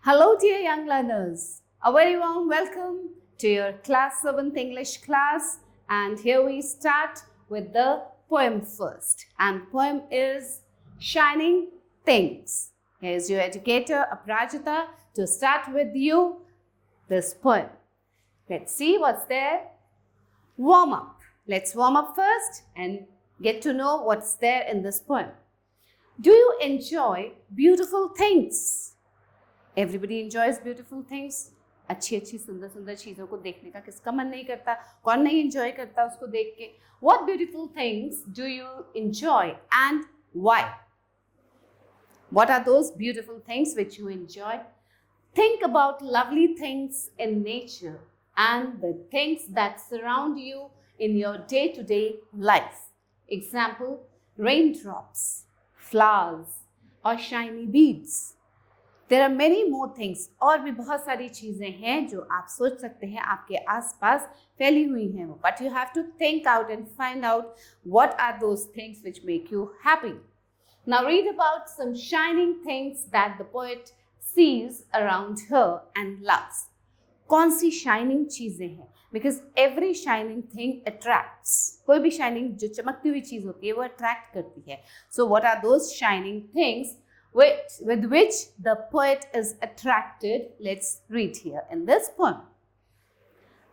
Hello, dear young learners. A very warm welcome to your Class 7th English class. And here we start with the poem first. And the poem is Shining Things. Here's your educator, Aprajita, to start with you this poem. Let's see what's there. Warm up. Let's warm up first and get to know what's there in this poem. Do you enjoy beautiful things? Everybody enjoys beautiful things. अच्छी अच्छी सुंदर सुंदर चीज़ों को देखने का किसका मन नहीं करता? कौन नहीं enjoy करता उसको देख के? What beautiful things do you enjoy and why? What are those beautiful things which you enjoy? Think about lovely things in nature and the things that surround you in your day-to-day life. Example, raindrops, flowers or shiny beads. There are many more things. और भी बहुत सारी चीज़ें हैं जो आप सोच सकते हैं आपके आसपास फैली हुई हैं वो. But you have to think out and find out what are those things which make you happy. Now read about some shining things that the poet sees around her and loves. कौन सी shining चीज़ें हैं? Because every shining thing attracts. कोई भी shining जो चमकती हुई चीज़ होती है वो attract करती है. So what are those shining things with which the poet is attracted? Let's read here in this poem.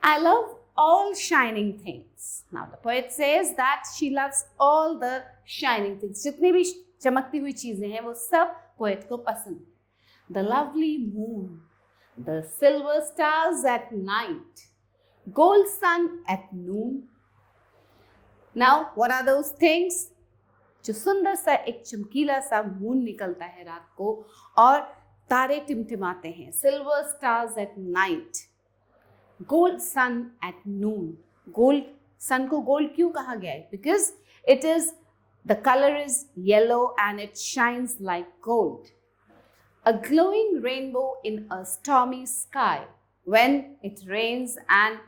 I love all shining things. Now the poet says that she loves all the shining things. जितनी भी चमकती हुई चीजें हैं वो सब poet को पसंद है. The lovely moon, the silver stars at night, gold sun at noon. Now what are those things? जो सुंदर सा एक चमकीला सा मून निकलता है रात को और तारे टिमटिमाते हैं. Silver stars at night, gold sun at noon. Gold sun को गोल्ड क्यों कहा गया है? Because it is the colour is yellow and it shines like gold. A glowing rainbow in a stormy sky. When it rains and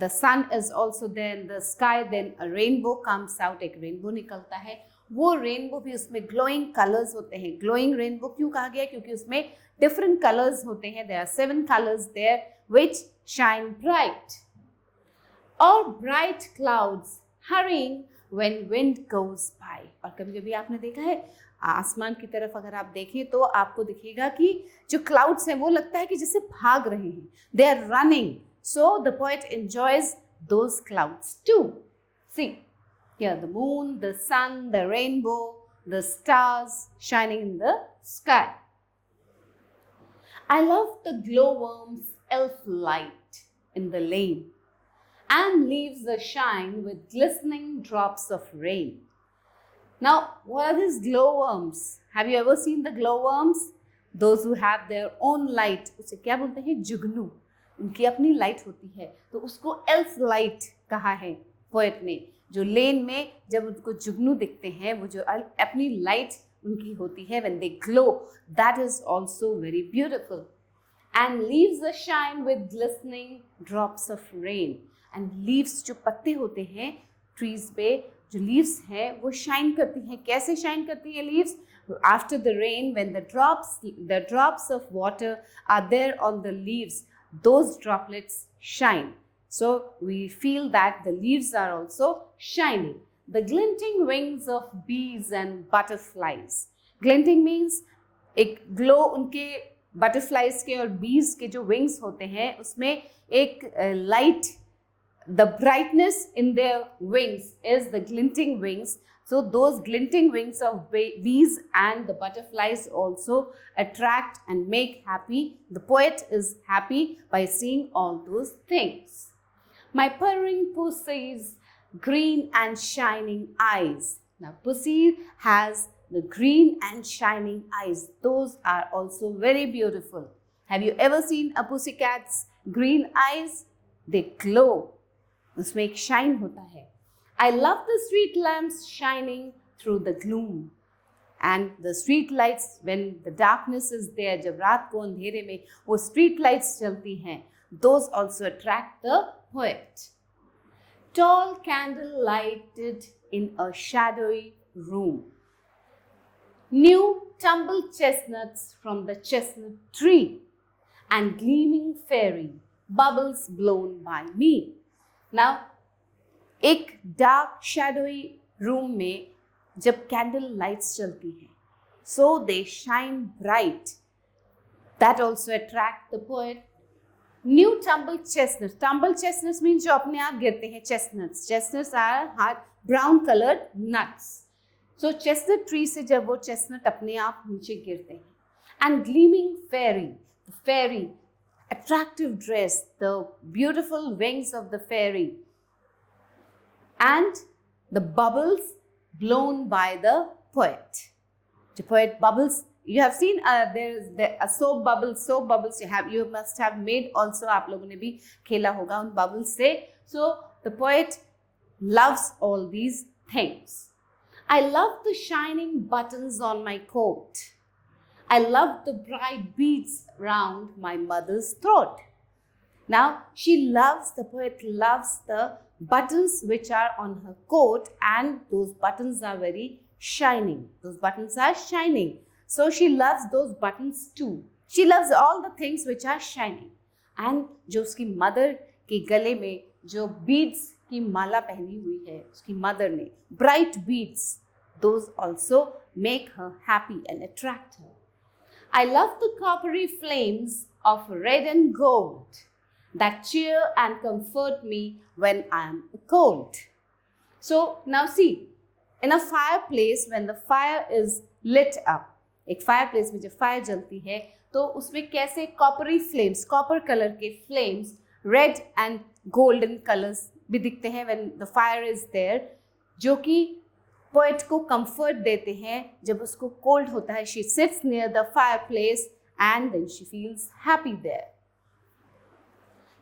the sun is also there in the sky, then a rainbow comes out. एक rainbow निकलता है. वो rainbow भी उसमें glowing colours होते हैं. Glowing rainbow क्यों कहा गया? क्योंकि उसमें डिफरेंट कलर्स होते हैं. There are 7 colours there which shine bright. और bright clouds hurrying when wind goes by. और कभी कभी आपने देखा है आसमान की तरफ अगर आप देखें तो आपको दिखेगा कि जो क्लाउड्स हैं वो लगता है कि जैसे भाग रहे हैं. They are running. So the poet enjoys those clouds too. See, here the moon, the sun, the rainbow, the stars shining in the sky. I love the glowworm's elf light in the lane and leaves a shine with glistening drops of rain. Now, what are these glowworms? Have you ever seen the glowworms? Those who have their own light. उसे क्या बोलते हैं? जुगनू. उनकी अपनी light होती है तो उसको एल्फ लाइट कहा है पोएट ने. जो लेन में जब उनको जुगनू दिखते हैं वो जो अपनी लाइट उनकी होती है when they glow, that is also very beautiful. And leaves a shine with glistening drops of rain. And leaves जो पत्ते होते हैं ट्रीज पे, जो लीव्स हैं वो शाइन करती हैं. कैसे शाइन करती हैं leaves? After the rain, when the drops of water are there on the leaves, those droplets shine. So we feel that the leaves are also shining. The glinting wings of bees and butterflies. Glinting means एक glow उनके butterflies के और bees के जो wings होते हैं उसमें एक light, the brightness in their wings is the glinting wings. So those glinting wings of bees and the butterflies also attract and make happy. The poet is happy by seeing all those things. My purring pussy's green and shining eyes. Now pussy has the green and shining eyes. Those are also very beautiful. Have you ever seen a pussycat's green eyes? They glow. उसमें एक shine होता है. I love the street lamps shining through the gloom. And the street lights, when the darkness is there, जब रात को अंधेरे में वो street lights चलती हैं, those also attract the poet. Tall candle lighted in a shadowy room. New tumbled chestnuts from the chestnut tree. and gleaming fairy, bubbles blown by me. Now, एक dark shadowy room में जब candle lights चलती हैं, so they shine bright. That also attract the poet. New tumble chestnuts. Tumble chestnuts means जो अपने आप गिरते हैं. Chestnuts. Chestnuts are hard brown colored nuts. So chestnut tree से जब वो chestnut अपने आप नीचे गिरते हैं. And gleaming fairy. The fairy. Attractive dress. The beautiful wings of the fairy. And the bubbles blown by the poet. The poet bubbles. You have seen there is a soap bubbles you must have made also. आप लोगों ने भी खेला होगा उन bubbles से. So the poet loves all these things. I love the shining buttons on my coat. I love the bright beads round my mother's throat. Now the poet loves the buttons which are on her coat, and those buttons are very shining. Those buttons are shining. So she loves those buttons too. She loves all the things which are shining. And जो उसकी mother के गले में जो beads की माला पहनी हुई है उसकी mother ने, bright beads, those also make her happy and attract her. I love the coppery flames of red and gold that cheer and comfort me when I am cold. So now see, in a fireplace, when the fire is lit up, एक fireplace में जब fire जलती है तो उसमें कैसे coppery flames, copper colour के flames, red and golden colours भी दिखते हैं when the fire is there, जो कि पोएट को कंफर्ट देते हैं जब उसको कोल्ड होता है. She sits near the fireplace and then she feels happy there.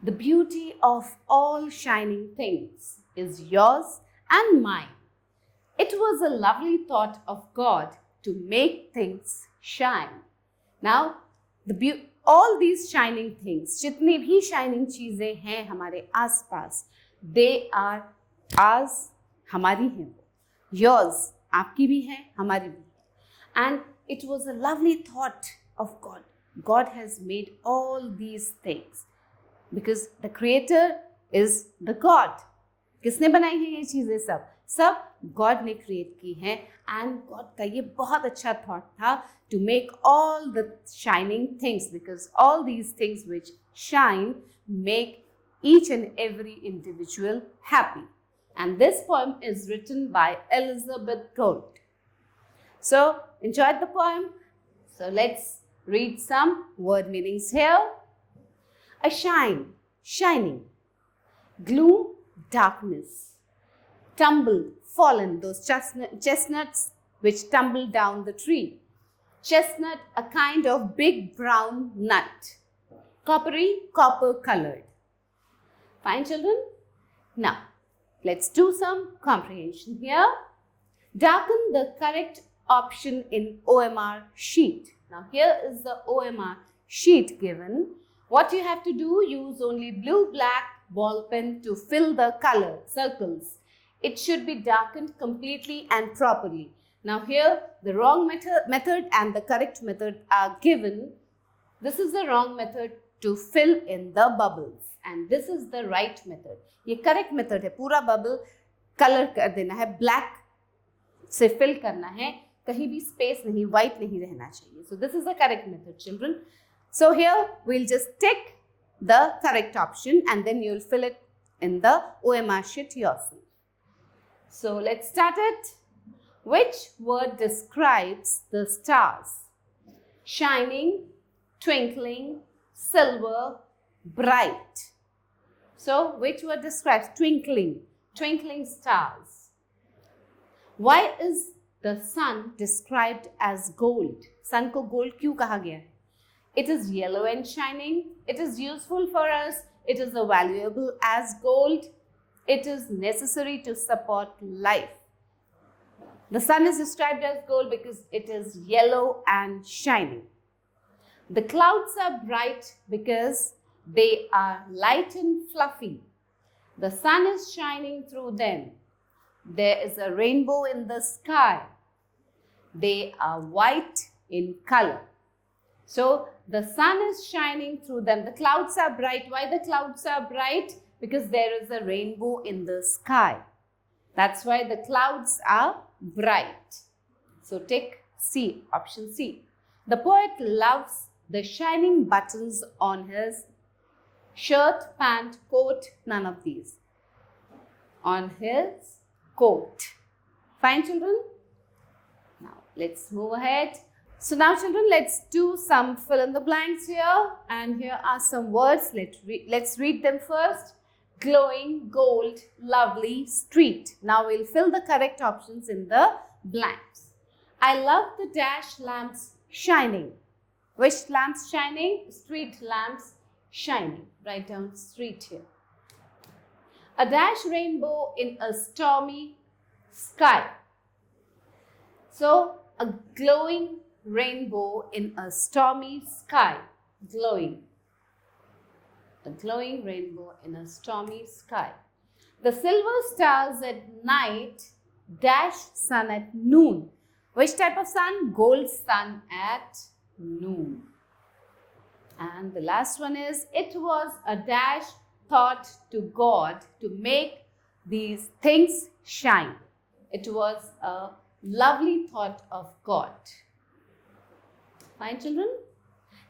The beauty of all shining things is yours and mine. It was a lovely thought of God to make things shine. Now, all these shining things, जितनी भी shining चीज़ें हैं हमारे आसपास, they are ours, हमारी हैं वो. Yours, आपकी भी है, हमारी भी है. And it was a lovely thought of God. God has made all these things because the Creator is the God. किसने बनाई है ये चीज़ें सब गॉड ने क्रिएट की हैं. एंड गॉड का ये बहुत अच्छा थॉट था to make all the shining things, because all these things which shine make each and every individual happy. And this poem is written by Elizabeth Gould. So enjoyed the poem? So let's read some word meanings here. A shine, shining. Gloom, darkness. Tumble, fallen, those chestnuts which tumble down the tree. Chestnut, a kind of big brown nut. Coppery, copper colored. Fine, children? Now, let's do some comprehension here. Darken the correct option in OMR sheet. Now, here is the OMR sheet given. What you have to do, use only blue, black ball pen to fill the color circles. It should be darkened completely and properly. Now, here the wrong method and the correct method are given. This is the wrong method to fill in the bubbles, and this is the right method. ये correct method है, पूरा bubble color कर देना है, black से fill करना है, कहीं भी space नहीं, white नहीं रहना चाहिए. So this is the correct method, children. So here we'll just tick the correct option and then you'll fill it in the OMR sheet yourself. So let's start it. Which word describes the stars? Shining, twinkling, silver, bright. So which word describes twinkling? Twinkling stars. Why is the sun described as gold? Sun को gold क्यों कहा गया है? It is yellow and shining. It is useful for us. It is valuable as gold. It is necessary to support life. The sun is described as gold because it is yellow and shining. The clouds are bright because they are light and fluffy. The sun is shining through them. There is a rainbow in the sky. They are white in color. So the sun is shining through them. The clouds are bright. Why the clouds are bright? Because there is a rainbow in the sky. That's why the clouds are bright. So tick C, option C. The poet loves the shining buttons on his shirt, pant, coat, none of these. On his coat. Fine, children? Now, let's move ahead. So now, children, let's do some fill in the blanks here. And here are some words. Let's read them first. Glowing, gold, lovely, street. Now, we'll fill the correct options in the blanks. I love the dash lamps shining. Which lamps shining? Street lamps shining. Write down street here. A dash rainbow in a stormy sky. So, a glowing rainbow in a stormy sky. Glowing. A glowing rainbow in a stormy sky. The silver stars at night dash sun at noon. Which type of sun? Gold sun at noon. And the last one is, it was a dash thought to God to make these things shine. It was a lovely thought of God. Fine, children?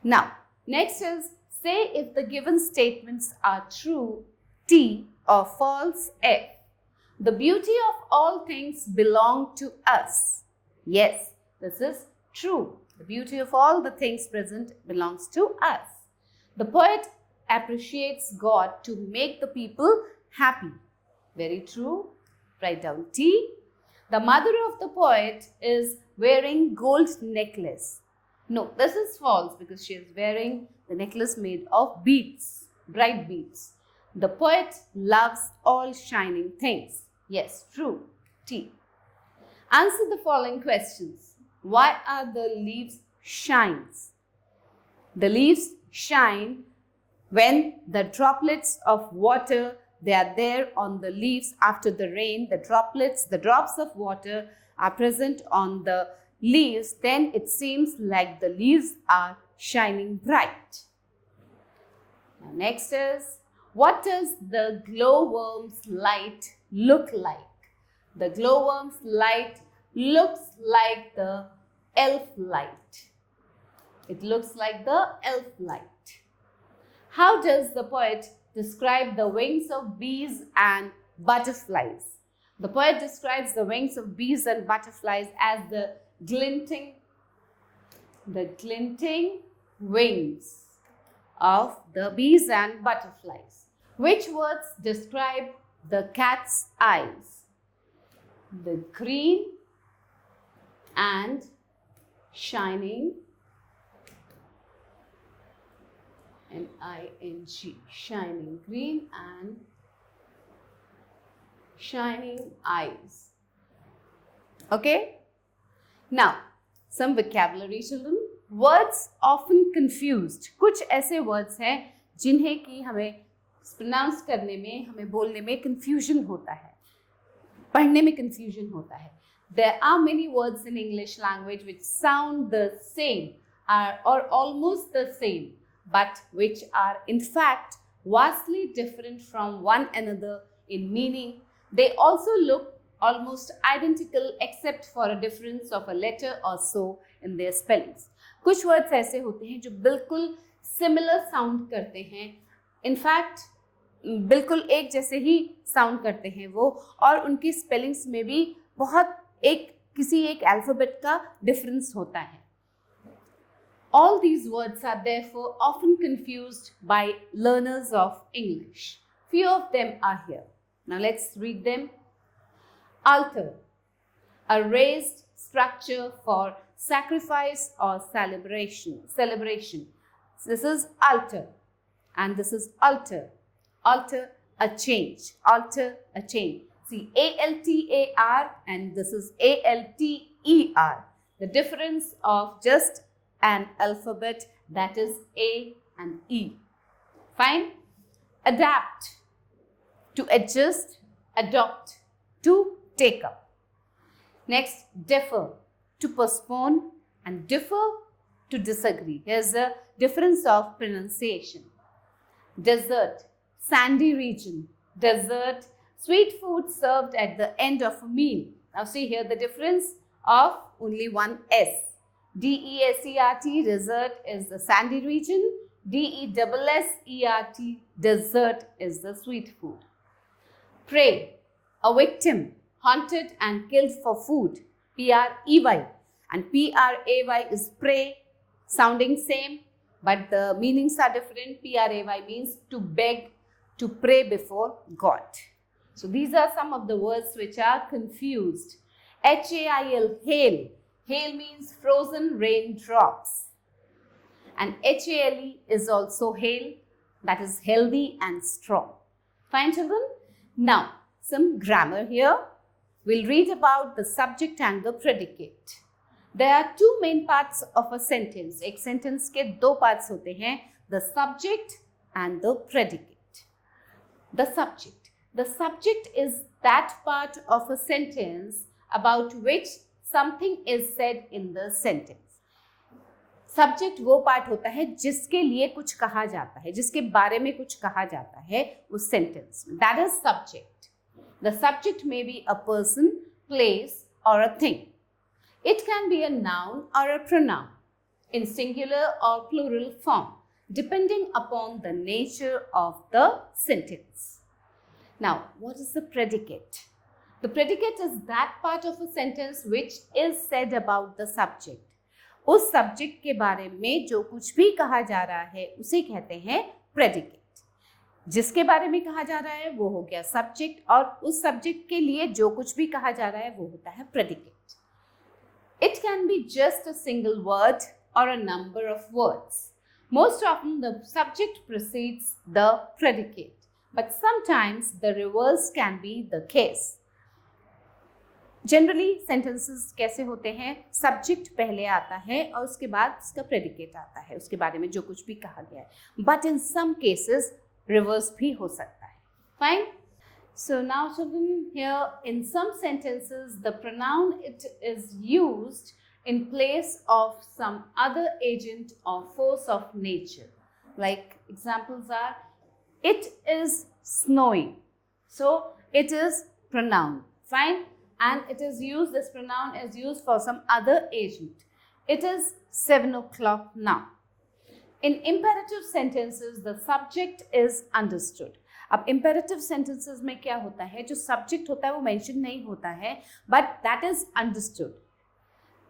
Now, next is, say if the given statements are true, T, or false, F. The beauty of all things belong to us. Yes, this is true. The beauty of all the things present belongs to us. The poet appreciates God to make the people happy. Very true. Write down T. The mother of the poet is wearing gold necklace. No, this is false because she is wearing the necklace made of beads, bright beads. The poet loves all shining things. Yes, true. T. Answer the following questions. Why are the leaves shines? The leaves shine when the droplets of water, they are there on the leaves after the rain. The drops of water are present on the leaves. Then it seems like the leaves are shining bright. Now next is, what does the glowworm's light look like? The glowworm's light looks like the elf light. It looks like the elf light. How does the poet describe the wings of bees and butterflies? The poet describes the wings of bees and butterflies as the glinting wings of the bees and butterflies. Which words describe the cat's eyes? The green and shining, N-I-N-G, shining, green and shining eyes. Okay? Now, some vocabulary, children. Words often confused. कुछ ऐसे words हैं जिन्हें कि हमें pronounce करने में, हमें बोलने में confusion होता है, पढ़ने में confusion होता है. There are many words in English language which sound the same or almost the same, but which are in fact vastly different from one another in meaning. They also look almost identical except for a difference of a letter or so in their spellings. कुछ words ऐसे होते हैं जो बिल्कुल similar sound करते हैं, in fact बिल्कुल एक जैसे ही sound करते हैं वो, और उनकी spellings में भी बहुत किसी एक alphabet का difference होता है. All these words are therefore often confused by learners of English. Few of them are here. Now let's read them. Altar, a raised structure for sacrifice or celebration. This is altar and this is altar. Altar, a change. Alter, a change. See, A-L-T-A-R and this is A-L-T-E-R. The difference of just an alphabet, that is A and E. Fine? Adapt, to adjust, adopt, to take up. Next, defer, to postpone, and differ, to disagree. Here's the difference of pronunciation. Desert, sandy region. Desert, sweet food served at the end of a meal. Now see here the difference of only one S. D-E-S-E-R-T, desert is the sandy region. D-E-S-S-E-R-T, desert is the sweet food. Prey, a victim, hunted and killed for food. P-R-E-Y. And P-R-A-Y is prey, sounding same, but the meanings are different. P-R-A-Y means to beg, to pray before God. So these are some of the words which are confused. H-A-I-L, hail. Hail means frozen raindrops. And H-A-L-E is also hail, that is healthy and strong. Fine, children? Now, some grammar here. We'll read about the subject and the predicate. There are two main parts of a sentence. एक sentence के दो parts होते हैं, the subject and the predicate. The subject. The subject is that part of a sentence about which something is said in the sentence. Subject वो part होता है जिसके लिए कुछ कहा जाता है, जिसके बारे में कुछ कहा जाता है उस sentence में. That is subject. The subject may be a person, place or a thing. It can be a noun or a pronoun in singular or plural form, depending upon the nature of the sentence. Now, what is the predicate? The predicate is that part of a sentence which is said about the subject. उस subject के बारे में जो कुछ भी कहा जा रहा है उसे कहते हैं predicate. जिसके बारे में कहा जा रहा है वो हो गया subject और उस subject के लिए जो कुछ भी कहा जा रहा है वो होता है predicate. It can be just a single word or a number of words. Most often the subject precedes the predicate, but sometimes the reverse can be the case. Generally sentences कैसे होते हैं? Subject पहले आता है और उसके बाद उसका predicate आता है, उसके बारे में जो कुछ भी कहा गया है. But in some cases reverse भी हो सकता है. Fine? So now children, here in some sentences the pronoun it is used in place of some other agent or force of nature. Like examples are, it is snowing. So it is pronoun. Fine? And it is used, this pronoun is used for some other agent. It is 7 o'clock now. In imperative sentences the subject is understood. अब imperative sentences में क्या होता है? जो subject होता है वो mention नहीं होता है, but that is understood.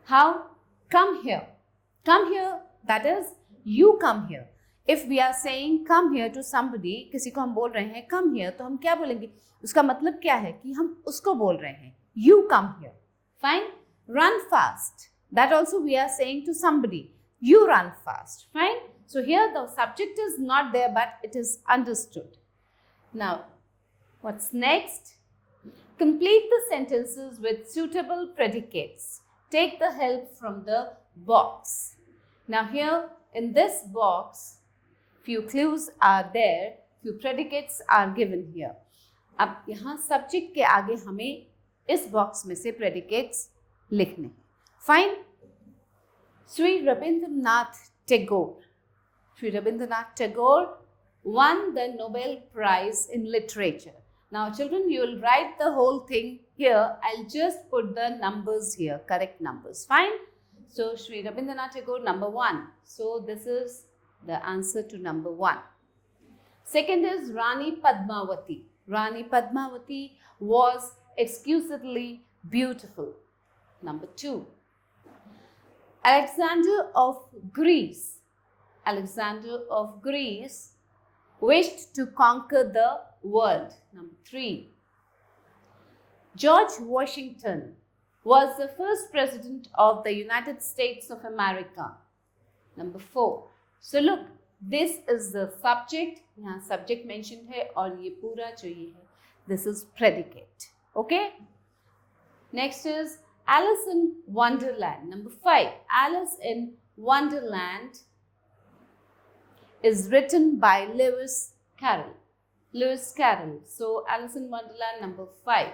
How? Come here. Come here, that is you come here. If we are saying come here to somebody, किसी को हम बोल रहे हैं come here, तो हम क्या बोलेंगे? उसका मतलब क्या है कि हम उसको बोल रहे हैं. You come here. Fine? Run fast. That also we are saying to somebody. You run fast. Fine? So here the subject is not there, but it is understood. Now, what's next? Complete the sentences with suitable predicates. Take the help from the box. Now here in this box, few clues are there, few predicates are given here. अब यहाँ subject के आगे हमें इस box में से predicates लिखने. Fine? Sri Rabindranath Tagore. Sri Rabindranath Tagore won the Nobel Prize in Literature. Now children, you will write the whole thing here. I'll just put the numbers here, correct numbers. Fine? So Sri Rabindranath Tagore, number 1. So this is the answer to number 1. Second is Rani Padmavati. Rani Padmavati was exquisitely beautiful. Number 2. Alexander of Greece. Alexander of Greece wished to conquer the world. Number 3. George Washington was the first president of the United States of America. Number 4. So look, this is the subject. यहाँ subject mentioned है और ये पूरा जो ये है, this is predicate. Okay? Next is Alice in Wonderland. Number 5. Alice in Wonderland is written by Lewis Carroll. Lewis Carroll. So Alice in Wonderland, number 5.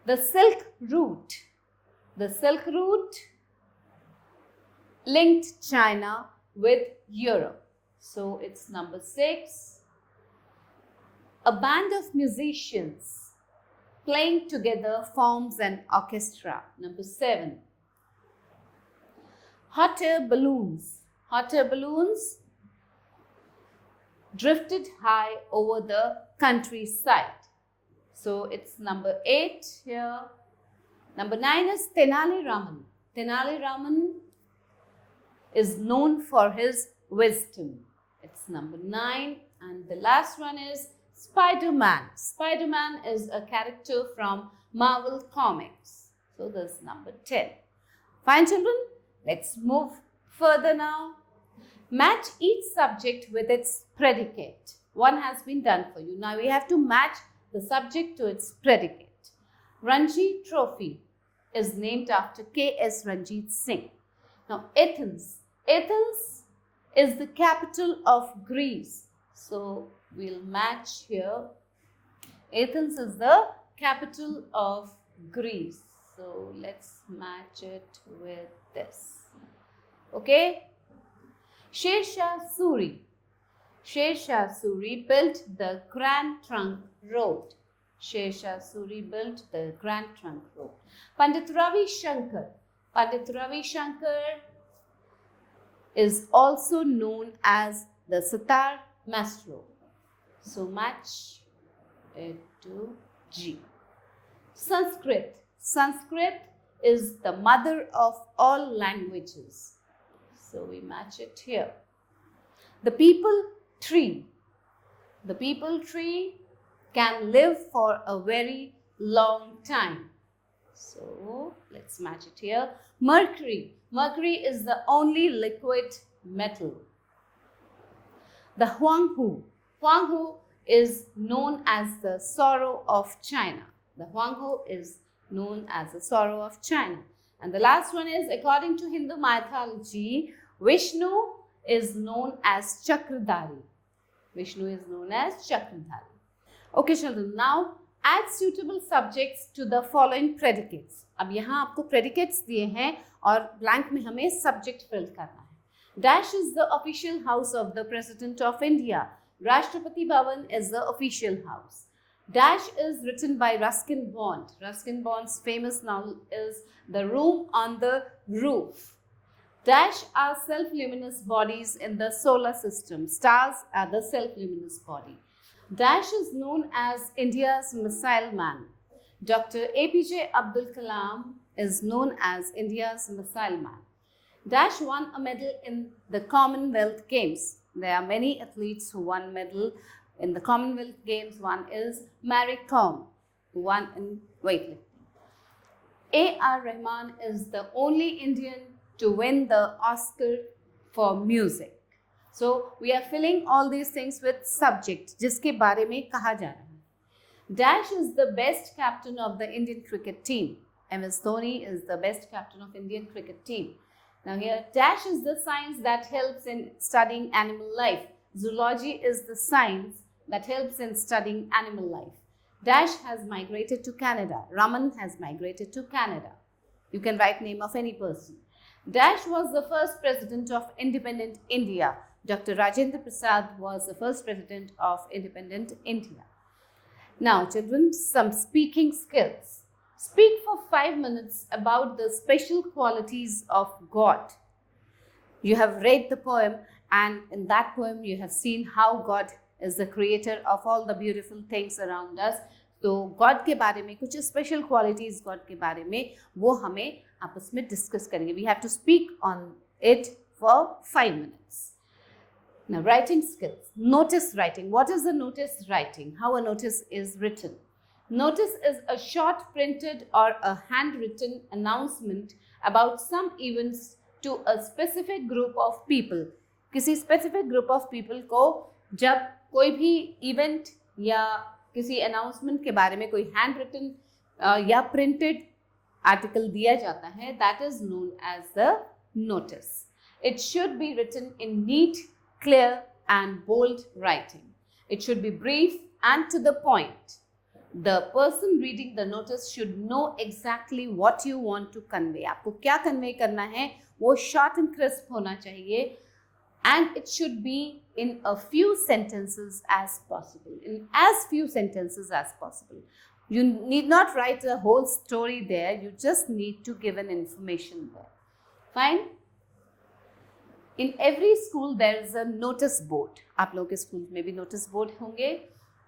The Silk Route. The Silk Route linked China with Europe. So it's number 6. A band of musicians playing together forms an orchestra. Number 7. Hot air balloons. Hot air balloons drifted high over the countryside. So it's number 8 here. Number 9 is Tenali Raman. Tenali Raman is known for his wisdom. It's number 9. And the last one is Spider-Man. Spider-Man is a character from Marvel Comics. So this is number 10. Fine, children? Let's move further now. Match each subject with its predicate. One has been done for you. Now we have to match the subject to its predicate. Ranji Trophy is named after K.S. Ranjit Singh. Now Athens. Athens is the capital of Greece. So we'll match here. Athens is the capital of Greece. So let's match it with this. Okay? Sher Shah Suri. Sher Shah Suri built the Grand Trunk Road. Sher Shah Suri built the Grand Trunk Road. Pandit Ravi Shankar. Pandit Ravi Shankar is also known as the Sitar Maestro. So match it to G. Sanskrit. Sanskrit is the mother of all languages. So we match it here. The peepal tree. The peepal tree can live for a very long time. So let's match it here. Mercury. Mercury is the only liquid metal. The Huanghu. Huanghu is known as the sorrow of China. The Huanghu is known as the sorrow of China. And the last one is, according to Hindu mythology, Vishnu is known as Chakradhari. Vishnu is known as Chakradhari. Okay children, now add suitable subjects to the following predicates. अब यहाँ आपको predicates दिए हैं और blank में हमें subject fill करना है. Dash is the official house of the President of India. Rashtrapati Bhavan is the official house. Dash is written by Ruskin Bond. Ruskin Bond's famous novel is The Room on the Roof. Dash are self-luminous bodies in the solar system. Stars are the self-luminous body. Dash is known as India's missile man. Dr. APJ Abdul Kalam is known as India's missile man. Dash won a medal in the Commonwealth Games. There are many athletes who won medal in the Commonwealth Games. One is Mary Kom, who won in weightlifting. A.R. Rahman is the only Indian to win the Oscar for music. So we are filling all these things with subject, जिसके बारे में कहा जा रहा है. Dash is the best captain of the Indian cricket team. MS Dhoni is the best captain of Indian cricket team. Now here, Dash is the science that helps in studying animal life. Zoology is the science that helps in studying animal life. Dash has migrated to Canada. Raman has migrated to Canada. You can write name of any person. Dash was the first president of independent India. Dr. Rajendra Prasad was the first president of independent India. Now children, some speaking skills. Speak for 5 minutes about the special qualities of God. You have read the poem, and in that poem you have seen how God is the creator of all the beautiful things around us. तो God के बारे में कुछ special qualities God के बारे में वो हमें आपस में discuss करेंगे. We have to speak on it for 5 minutes. Now writing skills. Notice writing. What is the notice writing? How a notice is written? Notice is a short printed or a handwritten announcement about some events to a specific group of people. किसी specific group of people को जब कोई भी event या किसी announcement के बारे में कोई handwritten या printed article दिया जाता है, that is known as the notice. It should be written in neat, clear and bold writing. It should be brief and to the point. The person reading the notice should know exactly what you want to convey. आपको क्या convey करना है वो short and crisp होना चाहिए, and it should be in a few sentences as possible. In as few sentences as possible. You need not write a whole story there. You just need to give an information there. Fine? In every school there is a notice board. आप लोगों के school में भी notice board होंगे,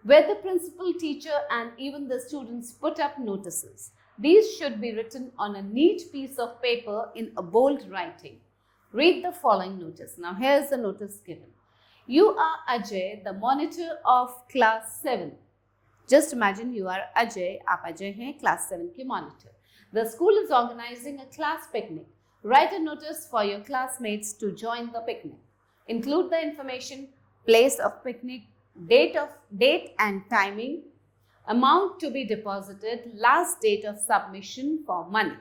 where the principal, teacher and even the students put up notices. These should be written on a neat piece of paper in a bold writing. Read the following notice. Now here is the notice given. You are Ajay, the monitor of class 7. Just imagine you are Ajay, आप अजय हैं, class 7 के monitor. The school is organizing a class picnic. Write a notice for your classmates to join the picnic. Include the information, place of picnic, date and timing, amount to be deposited, last date of submission for money.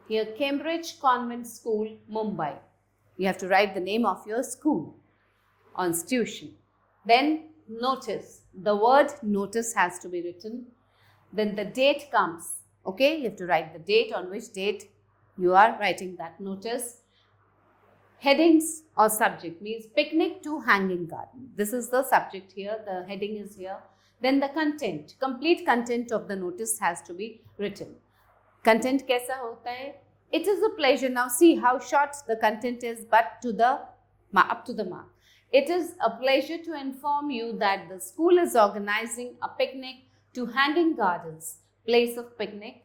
Here, Cambridge Convent School, Mumbai. You have to write the name of your school or institution. Then notice. The word notice has to be written. Then the date comes. Okay, you have to write the date, on which date you are writing that notice. Headings or subject means picnic to hanging garden. This is the subject here. The heading is here. Then the content. Complete content of the notice has to be written. Content कैसा होता है? It is a pleasure. Now see how short the content is, but up to the mark. It is a pleasure to inform you that the school is organizing a picnic to Hanging Gardens, place of picnic,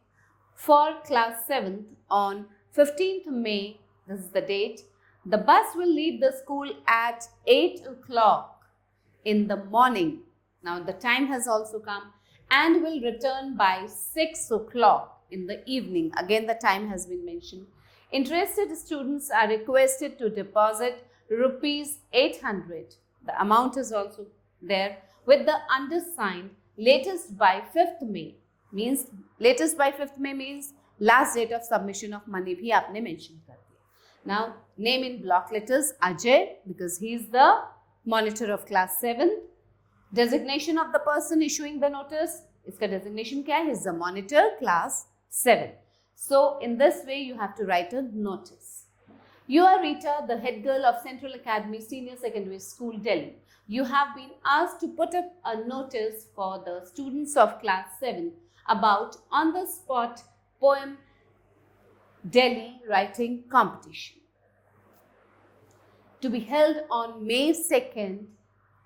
for class 7th on 15th May. This is the date. The bus will leave the school at 8 o'clock in the morning. Now the time has also come, and will return by 6 o'clock in the evening. Again, the time has been mentioned. Interested students are requested to deposit rupees 800. The amount is also there with the undersigned latest by 5th May. Means latest by 5th May means last date of submission of money भी आपने mention कर दिया. Now name in block letters Ajay, because he is the monitor of class 7. Designation of the person issuing the notice. इसका designation क्या है? He is the monitor class 7. So in this way you have to write a notice. You are Rita, the head girl of Central Academy Senior Secondary School, Delhi. You have been asked to put up a notice for the students of class 7 about on-the-spot poem Delhi writing competition to be held on May 2nd,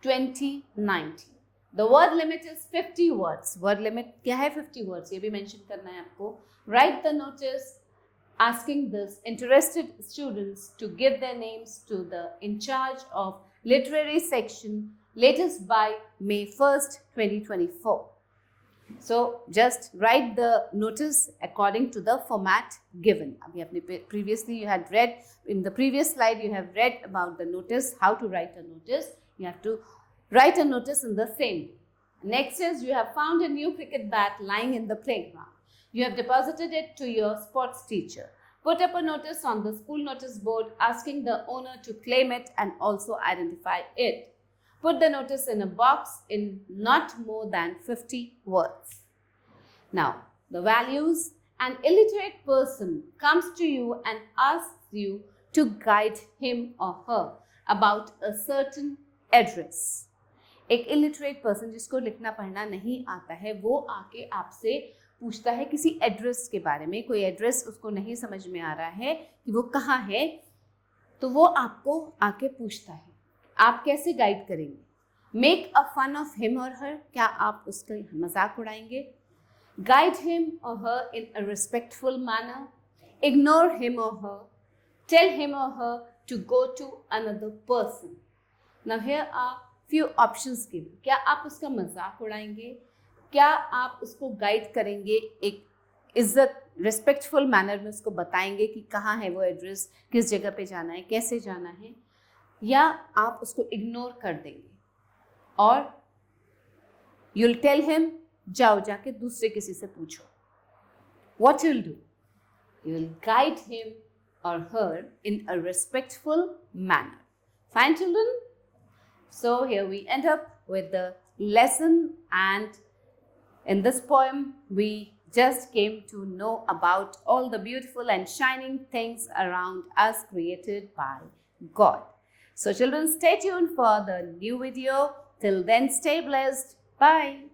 2019. The word limit is 50 words. Word limit क्या है? 50 words. ये भी mention करना है आपको. Write the notice asking this interested students to give their names to the in charge of literary section latest by May 1st, 2024. So just write the notice according to the format given. Previously you had read, in the previous slide you have read about the notice, how to write a notice. You have to write a notice in the same way. Next is, you have found a new cricket bat lying in the playground. You have deposited it to your sports teacher. Put up a notice on the school notice board asking the owner to claim it and also identify it. Put the notice in a box in not more than 50 words. Now, the values. An illiterate person comes to you and asks you to guide him or her about a certain address. एक illiterate person जिसको लिखना पढ़ना नहीं आता है, वो आके आपसे पूछता है किसी एड्रेस के बारे में. कोई एड्रेस उसको नहीं समझ में आ रहा है कि वो कहाँ है, तो वो आपको आके पूछता है. आप कैसे गाइड करेंगे? Make a fun of him और हर. क्या आप उसका मजाक उड़ाएंगे? गाइड हिम और her in a respectful manner. Ignore him और हर. टेल हिम और her to go to another person. Now here are few options given. क्या आप उसका मजाक उड़ाएंगे? क्या आप उसको गाइड करेंगे? एक इज्जत रिस्पेक्टफुल मैनर में उसको बताएंगे कि कहाँ है वो एड्रेस, किस जगह पे जाना है, कैसे जाना है, या आप उसको इग्नोर कर देंगे और यूल टेल हिम, जाओ जाके दूसरे किसी से पूछो. What you'll do? You will guide him or her in a respectful manner. Fine, children? So here we end up with the lesson, and in this poem we just came to know about all the beautiful and shining things around us created by God. So children, stay tuned for the new video. Till then, stay blessed. Bye.